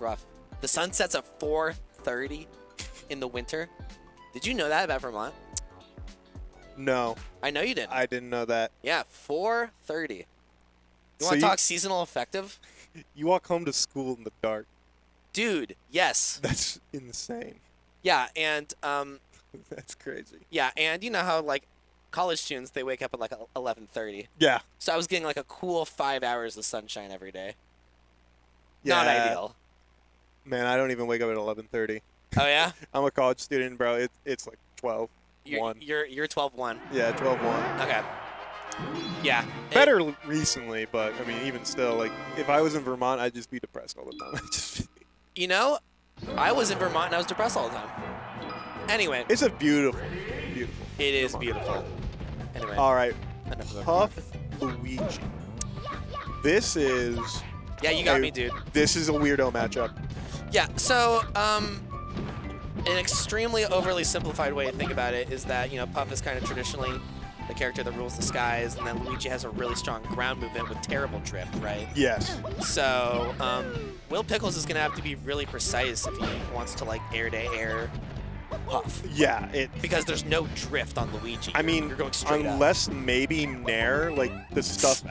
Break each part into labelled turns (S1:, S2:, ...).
S1: rough. The sun sets at 4:30 in the winter. Did you know that about Vermont?
S2: No.
S1: I know you didn't.
S2: I didn't know that.
S1: Yeah, 4:30. You
S2: So
S1: want to talk seasonal effective?
S2: You walk home to school in the dark.
S1: Dude, yes.
S2: That's insane.
S1: Yeah, and
S2: That's crazy.
S1: yeah, and you know how like college students they wake up at like 11:30.
S2: Yeah.
S1: So I was getting like a cool 5 hours of sunshine every day.
S2: Yeah.
S1: Not ideal.
S2: Man, I don't even wake up at 11:30.
S1: Oh yeah?
S2: I'm a college student, bro. It's like 12.
S1: You're 12-1.
S2: Yeah, 12-1.
S1: Okay. Yeah.
S2: Better recently, but I mean, even still, like if I was in Vermont, I'd just be depressed all the time.
S1: You know, I was in Vermont and I was depressed all the time. Anyway.
S2: It's a beautiful, beautiful.
S1: It is
S2: Vermont.
S1: Beautiful. Anyway.
S2: All right.
S1: Enough of
S2: Puff Luigi. This is.
S1: Yeah, you got me, dude.
S2: This is a weirdo matchup.
S1: Yeah, so an extremely overly simplified way to think about it is that, you know, Puff is kind of traditionally the character that rules the skies, and then Luigi has a really strong ground movement with terrible drift, right?
S2: Yes.
S1: So Will Pickles is going to have to be really precise if he wants to, like, air-to-air Puff.
S2: Yeah,
S1: because there's no drift on Luigi.
S2: I mean,
S1: you're going straight
S2: unless maybe Nair, like, the stuff...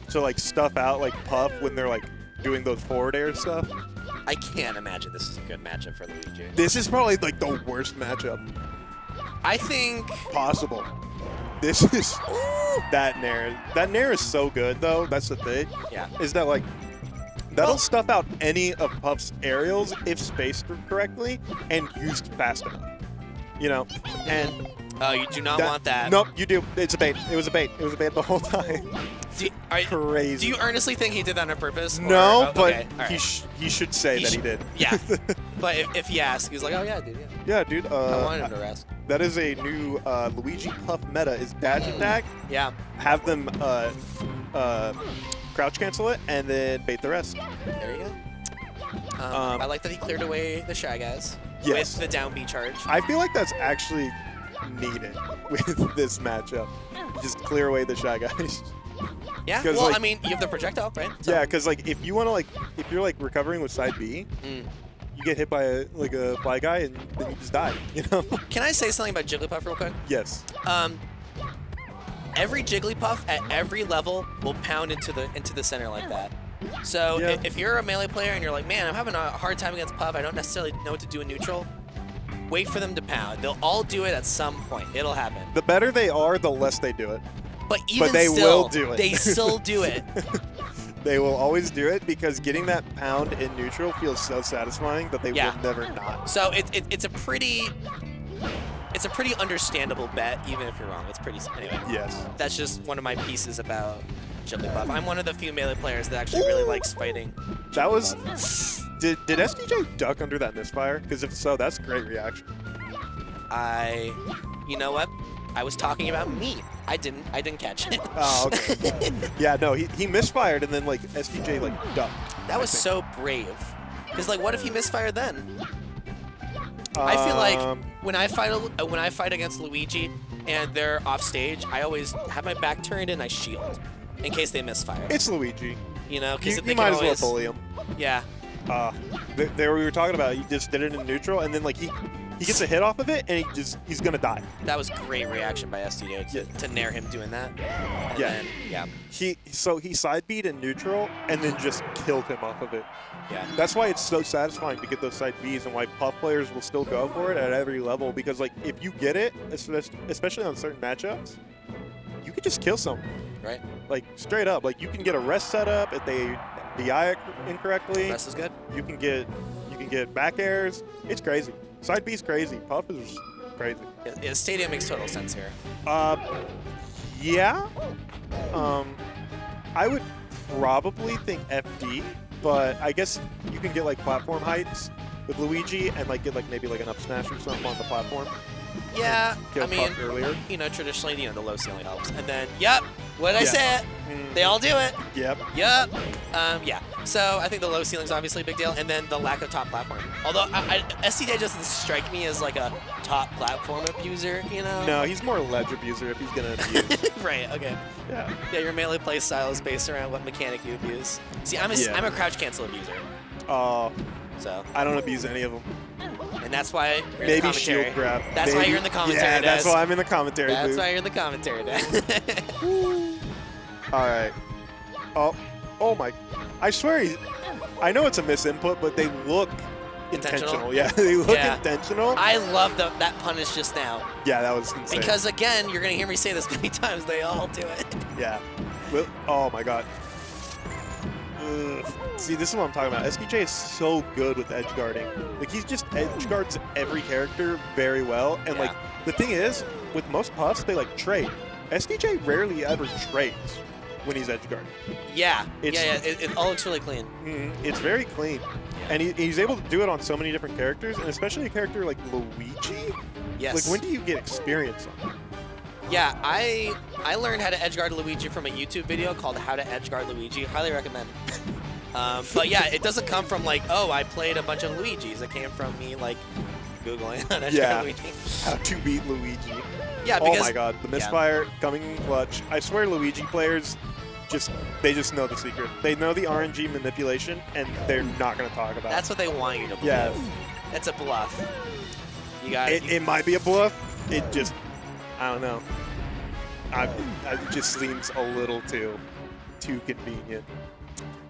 S2: So, like, stuff out, like, Puff when they're, like, doing those forward air stuff.
S1: I can't imagine this is a good matchup for Luigi.
S2: This is probably, like, the worst matchup.
S1: I think...
S2: Possible. This is... That Nair. That Nair is so good, though. That's the thing.
S1: Yeah.
S2: Is that, like... That'll stuff out any of Puff's aerials if spaced correctly and used fast enough. You know? And...
S1: Oh, you do not want that.
S2: Nope, you do. It's a bait. It was a bait. It was a bait the whole time.
S1: Crazy. Do you earnestly think he did that on purpose?
S2: No, but
S1: okay, right.
S2: he should say that he did.
S1: Yeah. But if he asks, he's like, oh, yeah, dude, yeah.
S2: Yeah, dude.
S1: I wanted him to rest.
S2: That is a new Luigi Puff meta. Is dash attack.
S1: Yeah.
S2: Have them crouch cancel it, and then bait the rest.
S1: There you go. I like that he cleared away the Shy Guys with the down B charge.
S2: I feel like that's actually needed with this matchup. Just clear away the Shy Guys.
S1: Yeah, well, like, I mean, you have the projectile, right?
S2: So. Yeah, because like if you want to if you're like recovering with side B, you get hit by a fly guy and then you just die. You know?
S1: Can I say something about Jigglypuff real quick?
S2: Yes.
S1: Every Jigglypuff at every level will pound into the center like that. So if you're a melee player and you're like, man, I'm having a hard time against Puff, I don't necessarily know what to do in neutral. Wait for them to pound. They'll all do it at some point. It'll happen.
S2: The better they are, the less they do it.
S1: But even
S2: they
S1: still,
S2: will do it.
S1: They still do it.
S2: They will always do it because getting that pound in neutral feels so satisfying that they will never not.
S1: So it's a pretty understandable bet, even if you're wrong. It's pretty anyway.
S2: Yes.
S1: That's just one of my pieces about Jigglypuff. I'm one of the few melee players that actually really likes fighting.
S2: That was. Did SDJ duck under that misfire? Because if so, that's a great reaction.
S1: You know what? I was talking about me. I didn't catch it.
S2: Oh, okay. Yeah, no, he misfired and then like SDJ like ducked.
S1: That was so brave. Because like, what if he misfired then? I feel like when I fight against Luigi and they're off stage, I always have my back turned and I shield in case they misfire.
S2: It's Luigi.
S1: You know, because
S2: you might as well bully him.
S1: Yeah.
S2: There we were talking about. He just did it in neutral, and then like he gets a hit off of it, and he's gonna die.
S1: That was great reaction by SDJ to nair him doing that. And
S2: yeah.
S1: Then, yeah.
S2: He side beat in neutral, and then just killed him off of it.
S1: Yeah.
S2: That's why it's so satisfying to get those side Bs, and why Puff players will still go for it at every level. Because like if you get it, especially on certain matchups, you could just kill someone.
S1: Right.
S2: Like straight up, like you can get a rest setup if they DI incorrectly.
S1: Rest is good.
S2: You can get back airs. It's crazy. Side B is crazy. Puff is crazy.
S1: Yeah, Stadium makes total sense here.
S2: Yeah. I would probably think FD, but I guess you can get like platform heights with Luigi and like get like maybe like an up smash or something on the platform.
S1: Yeah, I mean,
S2: earlier.
S1: You know, traditionally, the low ceiling helps. And then, what did I say? They all do it.
S2: Yep.
S1: Yeah. So I think the low ceiling's obviously a big deal, and then the lack of top platform. Although SDJ doesn't strike me as like a top platform abuser, you know?
S2: No, he's more a ledge abuser if he's gonna abuse.
S1: Right. Okay.
S2: Yeah.
S1: Yeah, your melee play style is based around what mechanic you abuse. See, I'm a crouch cancel abuser. So
S2: I don't abuse any of them.
S1: and that's why you're in the
S2: Maybe
S1: commentary.
S2: shield grab.
S1: That's why you're in the commentary.
S2: Yeah, that's
S1: Des.
S2: why I'm in the commentary.
S1: That's
S2: booth.
S1: why you're in the commentary. Des.
S2: All right. Oh my! I swear, I know it's a misinput, but they look intentional. Yeah, they look intentional.
S1: I love that punish just now.
S2: Yeah, that was insane.
S1: Because again, you're gonna hear me say this many times. They all do it.
S2: Yeah. Well, oh my god. See, this is what I'm talking about. SDJ is so good with edge guarding. Like, he's just edge guards every character very well. And, like, the thing is, with most puffs, they, like, trade. SDJ rarely ever trades when he's edge guarding.
S1: Yeah. It all looks really clean.
S2: It's very clean.
S1: Yeah.
S2: And he's able to do it on so many different characters, and especially a character like Luigi.
S1: Yes.
S2: Like, when do you get experience on that?
S1: Yeah, I learned how to edge guard Luigi from a YouTube video called How to Edge Guard Luigi. Highly recommend. But yeah, it doesn't come from like, oh, I played a bunch of Luigis. It came from me like Googling how to edge guard Luigi.
S2: How to beat Luigi.
S1: Yeah, because,
S2: oh my god, the misfire coming in clutch. I swear Luigi players they just know the secret. They know the RNG manipulation, and they're not going to talk about it.
S1: That's what they want you to believe.
S2: Yeah.
S1: It's a bluff. You got it.
S2: It might be a bluff. It just, I don't know. It just seems a little too convenient.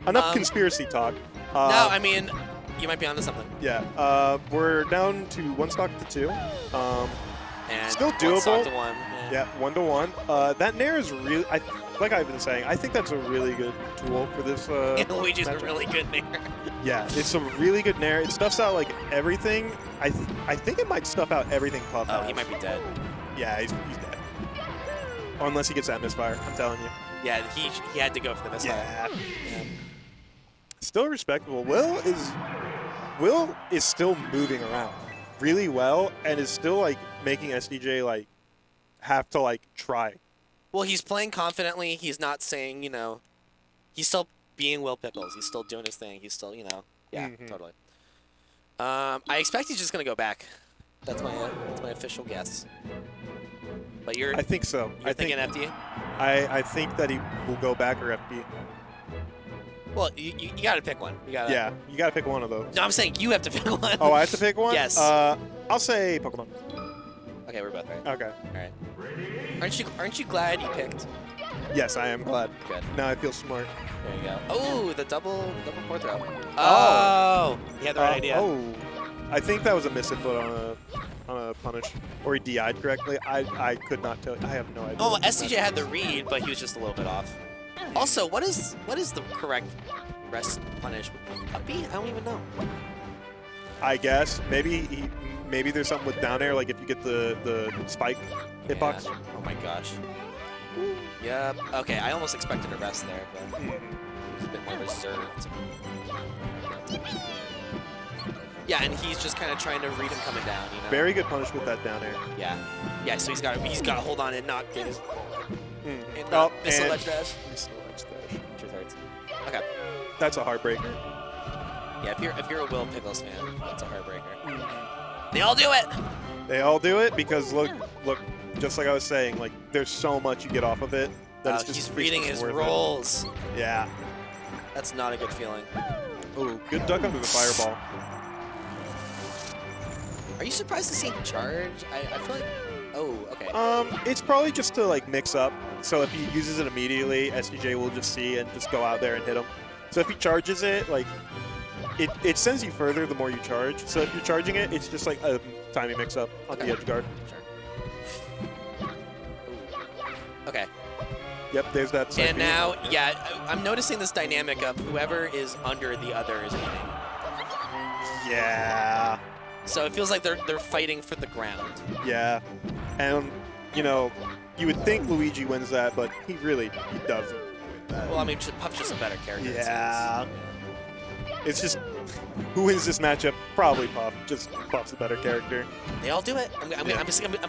S2: Enough conspiracy talk.
S1: No, I mean, you might be onto something.
S2: Yeah. We're down to 1 stock to 2.
S1: And
S2: still
S1: 1
S2: doable.
S1: stock to 1.
S2: Yeah, 1 to 1. That Nair is really, like I've been saying, I think that's a really good tool for this.
S1: And Luigi's a really good Nair.
S2: Yeah, it's a really good Nair. It stuffs out like everything. I think it might stuff out everything Puff has.
S1: He might be dead.
S2: Yeah, he's dead. Unless he gets that misfire, I'm telling you.
S1: Yeah, he had to go for the misfire.
S2: Yeah. Still respectable. Will is still moving around really well and is still like making SDJ like have to like try.
S1: Well, he's playing confidently. He's not saying, you know, he's still being Will Pickles. He's still doing his thing. He's still, you know, totally. I expect he's just gonna go back. That's my official guess. But
S2: I think so.
S1: You're thinking FD?
S2: I think that he will go back or FD.
S1: Well, you got to pick one. You gotta
S2: pick one of those.
S1: No, I'm saying you have to pick one.
S2: Oh, I have to pick one?
S1: Yes.
S2: I'll say Pokemon.
S1: Okay, we're both right.
S2: Okay.
S1: All right. Aren't you glad you picked?
S2: Yes, I am glad.
S1: Good.
S2: Now I feel smart.
S1: There you go. Oh, the double fourth throw. Oh, you had the right idea.
S2: Oh, I think that was a misinput on a punish, or he DI'd correctly. I could not tell. I have no idea.
S1: Oh, SDJ had the read, but he was just a little bit off. Also, what is the correct rest punish? A B? I don't even know.
S2: I guess maybe there's something with down air, like if you get the spike hitbox.
S1: Yeah. Oh my gosh. Yep. Okay, I almost expected a rest there, but it was a bit more reserved. Yeah, and he's just kind of trying to read him coming down, you know.
S2: Very good punish with that down air.
S1: Yeah. Yeah. So he's got to hold on and not get his. Miss a ledge dash. Truth hurts. Okay.
S2: That's a heartbreaker.
S1: Yeah, if you're a Will Pickles fan, that's a heartbreaker. They all do it.
S2: They all do it because look, just like I was saying, like there's so much you get off of it. That
S1: He's reading his rolls.
S2: Yeah.
S1: That's not a good feeling.
S2: Oh, good duck under the fireball.
S1: Are you surprised to see him charge? I feel like. Oh, okay.
S2: It's probably just to like mix up. So if he uses it immediately, SDJ will just see and just go out there and hit him. So if he charges it, like it sends you further the more you charge. So if you're charging it, it's just like a timing mix up on the edge guard.
S1: Sure. Okay.
S2: Yep, there's that. Side
S1: and now, yeah, I'm noticing this dynamic of whoever is under the other is winning.
S2: Yeah.
S1: So it feels like they're fighting for the ground.
S2: Yeah, and you know, you would think Luigi wins that, but he doesn't win that.
S1: Well, I mean, Puff's just a better character.
S2: Yeah. It's just who wins this matchup? Probably Puff. Just Puff's a better character.
S1: They all do it. I'm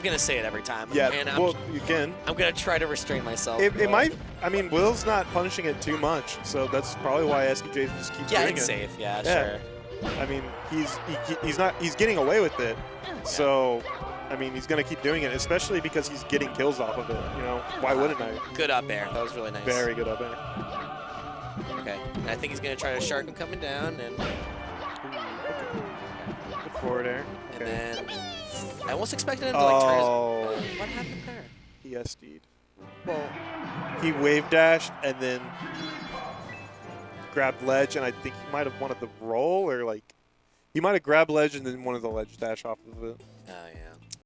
S1: gonna say it every time.
S2: Yeah.
S1: And
S2: well, you can.
S1: I'm gonna try to restrain myself.
S2: It might. I mean, Will's not punishing it too much, so that's probably why SDJ just keeps doing it.
S1: Yeah, it's safe. Yeah, sure.
S2: I mean, he's getting away with it, so I mean he's gonna keep doing it, especially because he's getting kills off of it. You know, why wouldn't I?
S1: Good up air. That was really nice.
S2: Very good up air.
S1: Okay, and I think he's gonna try to shark him coming down, and
S2: Forward air.
S1: And
S2: Okay.
S1: then I almost expected him to like turn his... what happened there?
S2: He SD'd.
S1: Well,
S2: He wave dashed and then grabbed ledge, and I think he might have wanted the roll, or like he might have grabbed ledge and then wanted the ledge dash off of it.
S1: oh yeah.